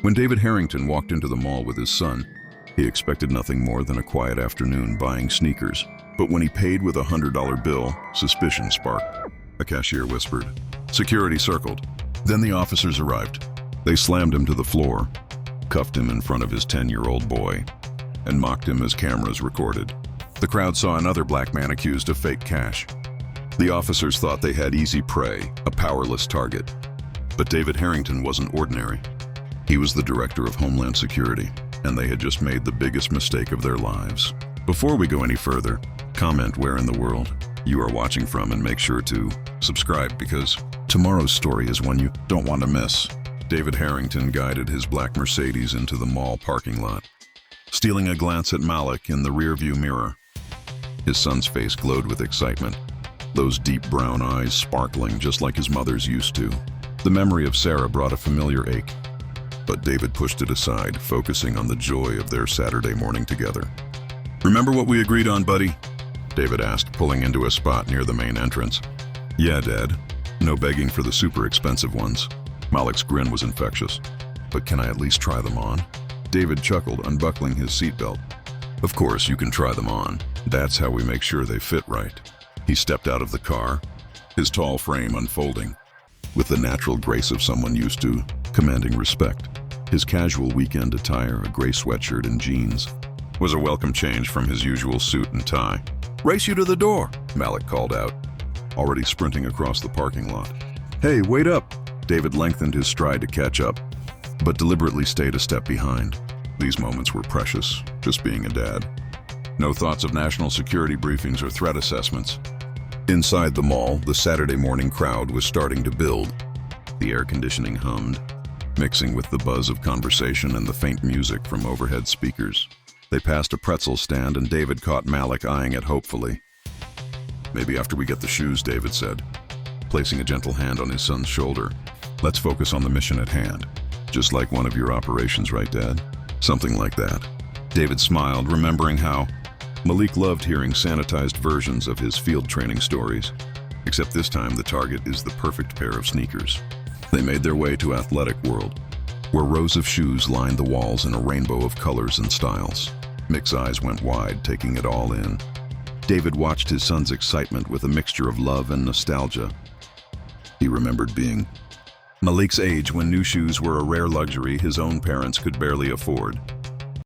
When David Harrington walked into the mall with his son, he expected nothing more than a quiet afternoon buying sneakers. But when he paid with a $100 bill, suspicion sparked. A cashier whispered. Security circled. Then the officers arrived. They slammed him to the floor, cuffed him in front of his 10-year-old boy, and mocked him as cameras recorded. The crowd saw another black man accused of fake cash. The officers thought they had easy prey, a powerless target. But David Harrington wasn't ordinary. He was the Director of Homeland Security, and they had just made the biggest mistake of their lives. Before we go any further, comment where in the world you are watching from and make sure to subscribe, because tomorrow's story is one you don't want to miss. David Harrington guided his black Mercedes into the mall parking lot, stealing a glance at Malik in the rearview mirror. His son's face glowed with excitement, those deep brown eyes sparkling just like his mother's used to. The memory of Sarah brought a familiar ache, but David pushed it aside, focusing on the joy of their Saturday morning together. Remember what we agreed on, buddy? David asked, pulling into a spot near the main entrance. Yeah, Dad. No begging for the super expensive ones. Malik's grin was infectious. But can I at least try them on? David chuckled, unbuckling his seatbelt. Of course, you can try them on. That's how we make sure they fit right. He stepped out of the car, his tall frame unfolding, with the natural grace of someone used to commanding respect. His casual weekend attire, a gray sweatshirt and jeans, was a welcome change from his usual suit and tie. Race you to the door, Malik called out, already sprinting across the parking lot. Hey, wait up! David lengthened his stride to catch up, but deliberately stayed a step behind. These moments were precious, just being a dad. No thoughts of national security briefings or threat assessments. Inside the mall, the Saturday morning crowd was starting to build. The air conditioning hummed, mixing with the buzz of conversation and the faint music from overhead speakers. They passed a pretzel stand and David caught Malik eyeing it hopefully. Maybe after we get the shoes, David said, placing a gentle hand on his son's shoulder. Let's focus on the mission at hand. Just like one of your operations, right, Dad? Something like that. David smiled, remembering how Malik loved hearing sanitized versions of his field training stories. Except this time the target is the perfect pair of sneakers. They made their way to Athletic World, where rows of shoes lined the walls in a rainbow of colors and styles. Mick's eyes went wide, taking it all in. David watched his son's excitement with a mixture of love and nostalgia. He remembered being Malik's age when new shoes were a rare luxury his own parents could barely afford.